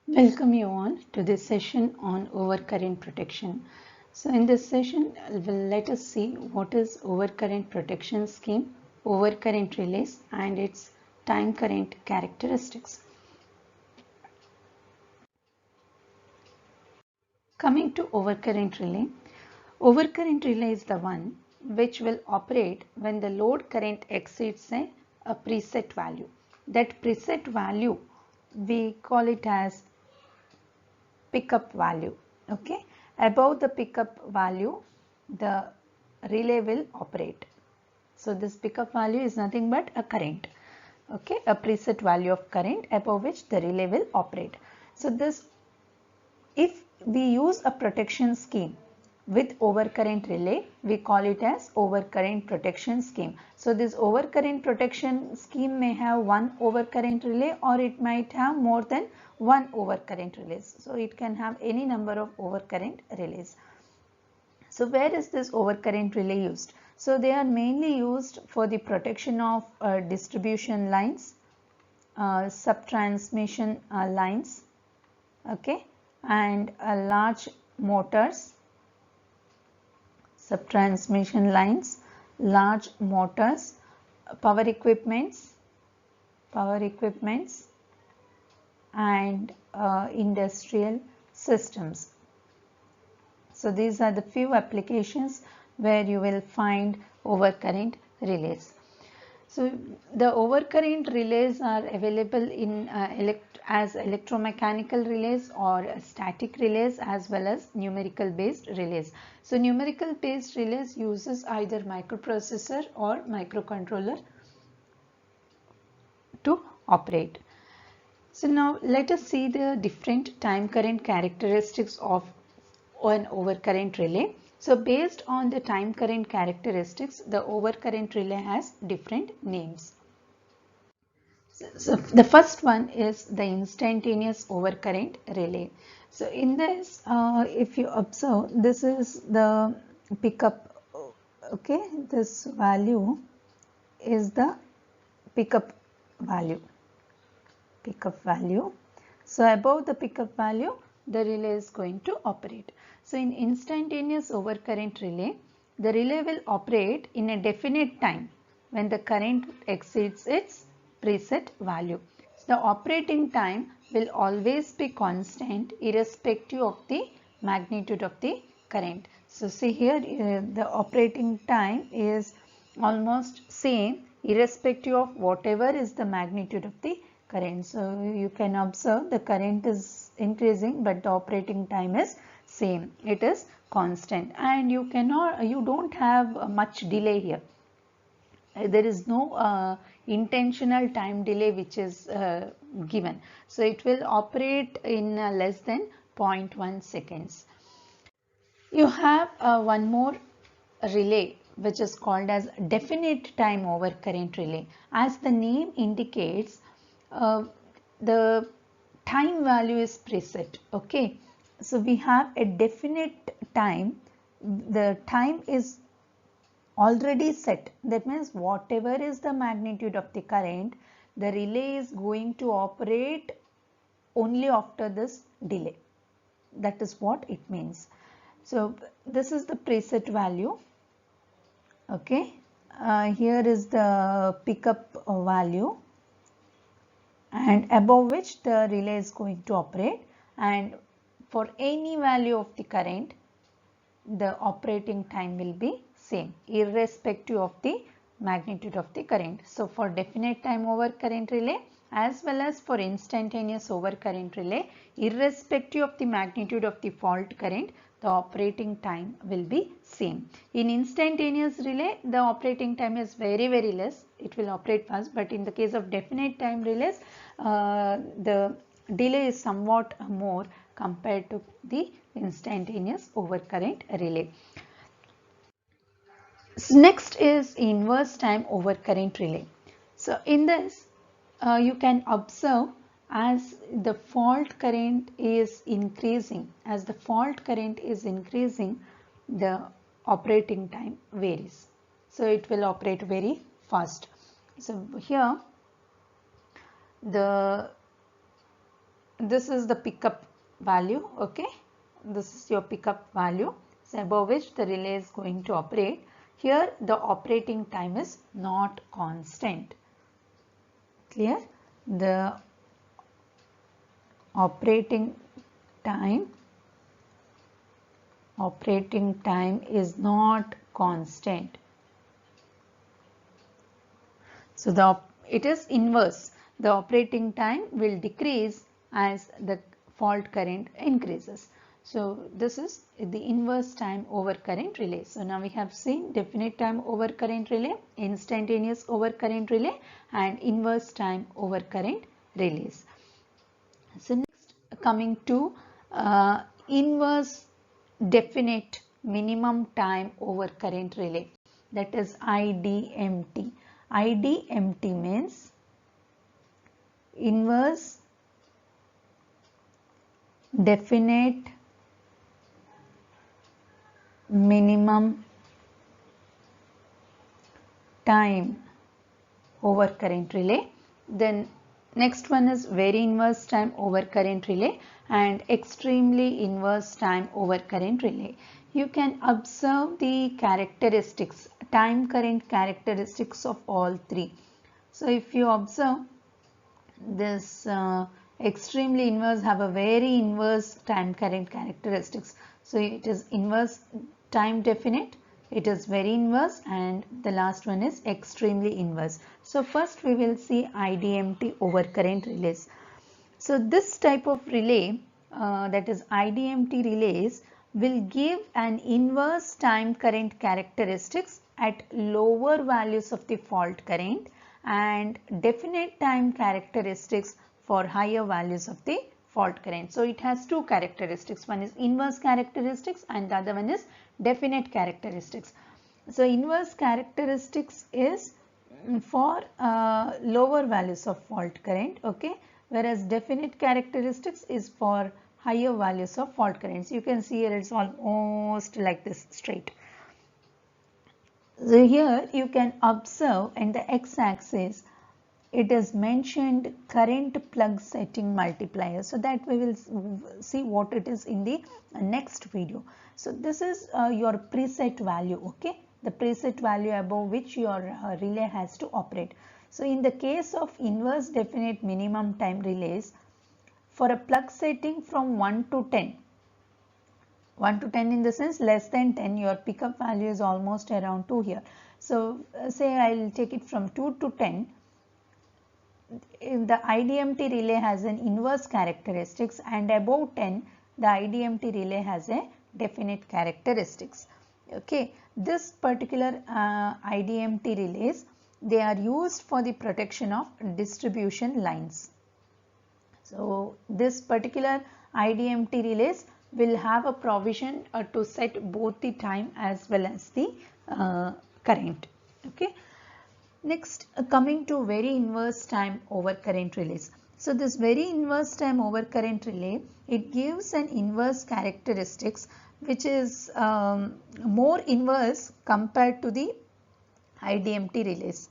Welcome you all to this session on overcurrent protection. So in this session, let us see what is overcurrent protection scheme, overcurrent relays and its time current characteristics. Coming to overcurrent relay is the one which will operate when the load current exceeds a preset value. That preset value we call it as pickup value. Okay, above the pickup value the relay will operate. So this pickup value is nothing but a current, okay, a preset value of current above which the relay will operate. So this, if we use a protection scheme with overcurrent relay, we call it as overcurrent protection scheme. So this overcurrent protection scheme may have one overcurrent relay or it might have more than one overcurrent relays. So it can have any number of overcurrent relays. So where is this overcurrent relay used? So they are mainly used for the protection of distribution lines, sub-transmission lines, okay, and large motors, sub-transmission lines, large motors, power equipments and industrial systems. So these are the few applications where you will find overcurrent relays. So the overcurrent relays are available in as electromechanical relays or static relays as well as numerical based relays. So numerical based relays uses either microprocessor or microcontroller to operate. So now let us see the different time current characteristics of an overcurrent relay. So based on the time current characteristics, the overcurrent relay has different names. So the first one is the instantaneous overcurrent relay. So in this, if you observe, this is the pickup, okay, this value is the pickup value. So above the pickup value, the relay is going to operate. So in instantaneous overcurrent relay, the relay will operate in a definite time when the current exceeds its preset value. So the operating time will always be constant irrespective of the magnitude of the current. So see here, the operating time is almost same irrespective of whatever is the magnitude of the current. So you can observe the current is increasing but the operating time is same, it is constant, and you don't have much delay here. There is no intentional time delay which is given. So it will operate in less than 0.1 seconds. You have one more relay which is called as definite time overcurrent relay. As the name indicates, the time value is preset, okay. So we have a definite time, the time is already set. That means whatever is the magnitude of the current, the relay is going to operate only after this delay. That is what it means. So this is the preset value, okay. Here is the pickup value, and above which the relay is going to operate, and for any value of the current, the operating time will be same irrespective of the magnitude of the current. So for definite time overcurrent relay as well as for instantaneous overcurrent relay, irrespective of the magnitude of the fault current, the operating time will be same. In instantaneous relay, the operating time is very less, it will operate fast, but in the case of definite time relays, the delay is somewhat more compared to the instantaneous overcurrent relay. So next is inverse time overcurrent relay. So in this, you can observe as the fault current is increasing, the operating time varies. So it will operate very fast. So here this is the pickup value, okay, this is your pickup value, so above which the relay is going to operate. Here the operating time is not constant. Clear? The operating time is not constant. So it is inverse. The operating time will decrease as the fault current increases. So this is the inverse time over current relay. So now we have seen definite time over current relay, instantaneous over current relay, and inverse time over current relays. So next, coming to inverse definite minimum time over current relay, that is IDMT. IDMT means inverse definite minimum time over current relay. Then next one is very inverse time over current relay and extremely inverse time over current relay. You can observe the characteristics, time current characteristics of all three. So if you observe this extremely inverse have a very inverse time current characteristics. So it is inverse time definite, it is very inverse, and the last one is extremely inverse. So first we will see IDMT over current relays. So this type of relay, that is IDMT relays, will give an inverse time current characteristics at lower values of the fault current and definite time characteristics for higher values of the fault current. So it has two characteristics, one is inverse characteristics and the other one is definite characteristics. So inverse characteristics is for lower values of fault current, okay, whereas definite characteristics is for higher values of fault currents. You can see here it's almost like this straight. So here you can observe in the x-axis it is mentioned current plug setting multiplier, so that we will see what it is in the next video. So this is your preset value, okay, the preset value above which your relay has to operate. So in the case of inverse definite minimum time relays, for a plug setting from 1 to 10, 1 to 10 in the sense less than 10, your pickup value is almost around 2 here. So say I will take it from 2 to 10, the IDMT relay has an inverse characteristics, and above 10 the IDMT relay has a definite characteristics. Okay, this particular IDMT relays, they are used for the protection of distribution lines. So this particular IDMT relays will have a provision to set both the time as well as the current. Okay. Next, coming to very inverse time over current relays. So this very inverse time over current relay, it gives an inverse characteristics which is more inverse compared to the IDMT relays.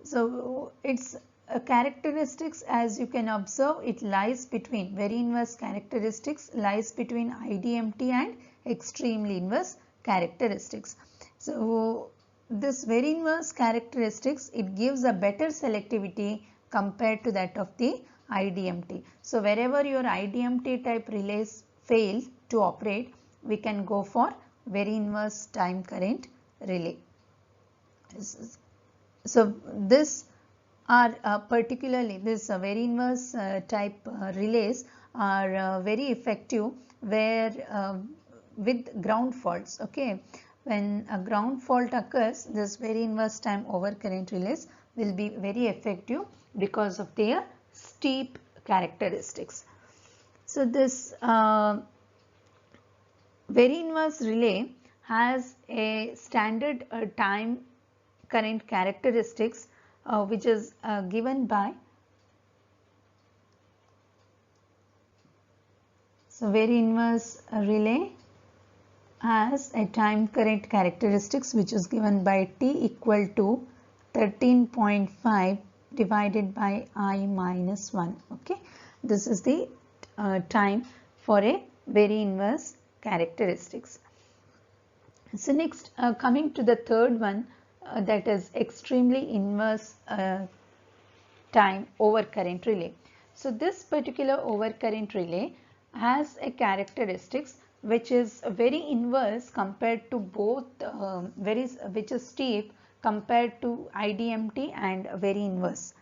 So its characteristics, as you can observe, it lies between, very inverse characteristics lies between IDMT and extremely inverse characteristics. So this very inverse characteristics, it gives a better selectivity compared to that of the IDMT. So wherever your IDMT type relays fail to operate, we can go for very inverse time current relay. So this are particularly this very inverse type relays are very effective where with ground faults. Okay, when a ground fault occurs, this very inverse time over current relays will be very effective because of their steep characteristics. So this very inverse relay has a standard time current characteristics which is given by So very inverse relay has a time current characteristics which is given by T equal to 13.5 divided by I minus 1. Okay, this is the time for a very inverse characteristics. So next coming to the third one, that is extremely inverse time overcurrent relay. So this particular overcurrent relay has a characteristics which is very inverse compared to both which is steep compared to IDMT and very inverse.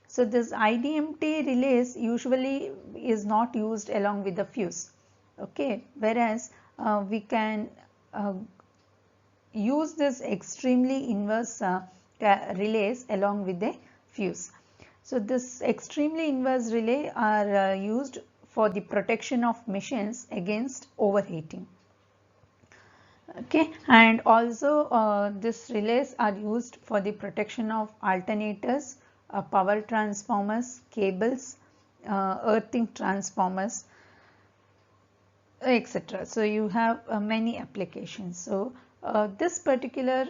So this IDMT relays usually is not used along with the fuse. Okay, whereas we can use this extremely inverse relays along with the fuse. So this extremely inverse relay are used for the protection of machines against overheating. Okay, and also these relays are used for the protection of alternators, power transformers, cables, earthing transformers, etc. So you have many applications. So this particular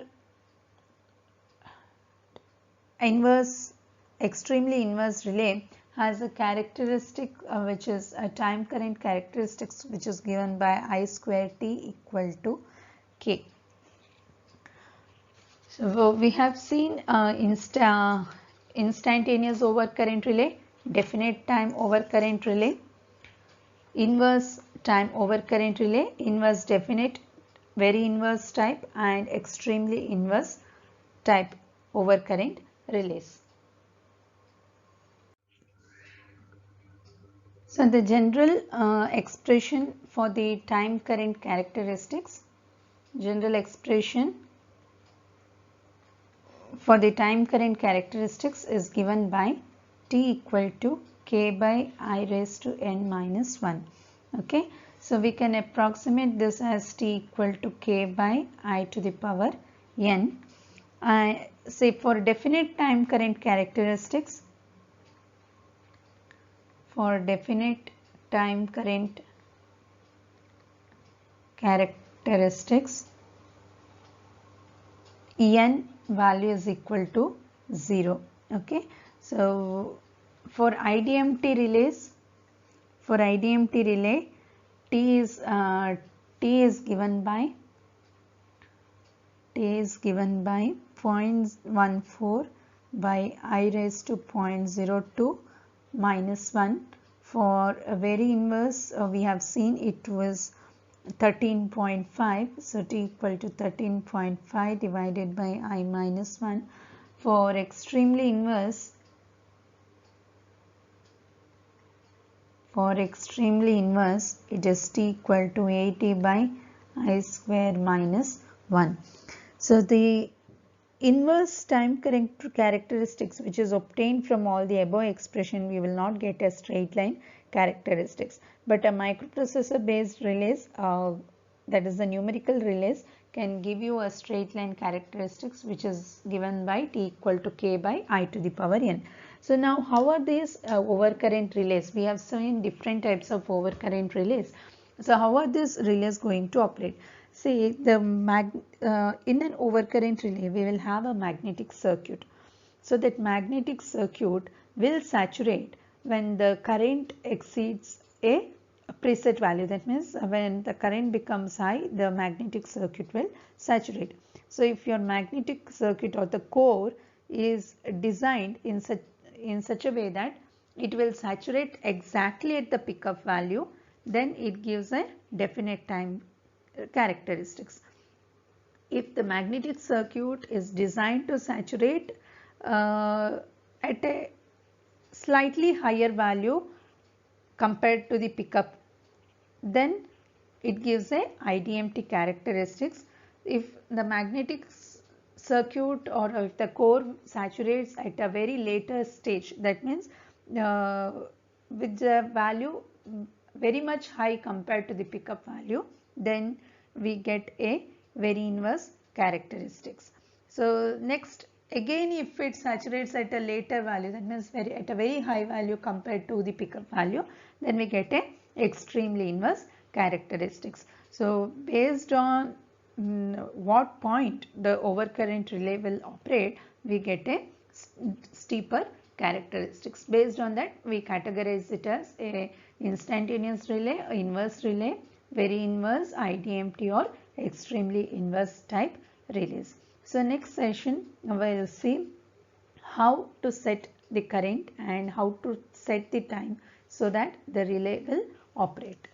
extremely inverse relay has a characteristic which is a time current characteristics which is given by I square T equal to K. So we have seen instantaneous overcurrent relay, definite time overcurrent relay, inverse time overcurrent relay, inverse definite, very inverse type and extremely inverse type overcurrent relays. So the general expression for the time current characteristics, general expression for the time current characteristics is given by T equal to K by I raised to n minus 1. Okay, so we can approximate this as T equal to K by I to the power n. Say for definite time current characteristics, for definite time current characteristics, En value is equal to 0. Okay, so for IDMT relays, for IDMT relay, T is given by 0.14 by I raised to 0.02 minus 1. For a very inverse, we have seen it was 13.5, so T equal to 13.5 divided by I minus 1. For extremely inverse, it is T equal to 80 by I square minus 1. So the inverse time current characteristics which is obtained from all the above expression, we will not get a straight line characteristics, but a microprocessor based relays, that is the numerical relays, can give you a straight line characteristics which is given by T equal to K by I to the power n. So now how are these overcurrent relays? We have seen different types of overcurrent relays. So how are these relays going to operate? See, in an overcurrent relay we will have a magnetic circuit. So that magnetic circuit will saturate when the current exceeds a preset value. That means when the current becomes high, the magnetic circuit will saturate. So if your magnetic circuit or the core is designed in such a way that it will saturate exactly at the pickup value, then it gives a definite time characteristics. If the magnetic circuit is designed to saturate at a slightly higher value compared to the pickup, then it gives a IDMT characteristics. If the magnetic circuit or if the core saturates at a very later stage, that means with the value very much high compared to the pickup value, then we get a very inverse characteristics. So next, again if it saturates at a later value, that means at a very high value compared to the pickup value, then we get a extremely inverse characteristics. So based on what point the overcurrent relay will operate, we get a steeper characteristics. Based on that, we categorize it as a instantaneous relay, inverse relay, very inverse, IDMT, or extremely inverse type relays. So next session we will see how to set the current and how to set the time so that the relay will operate.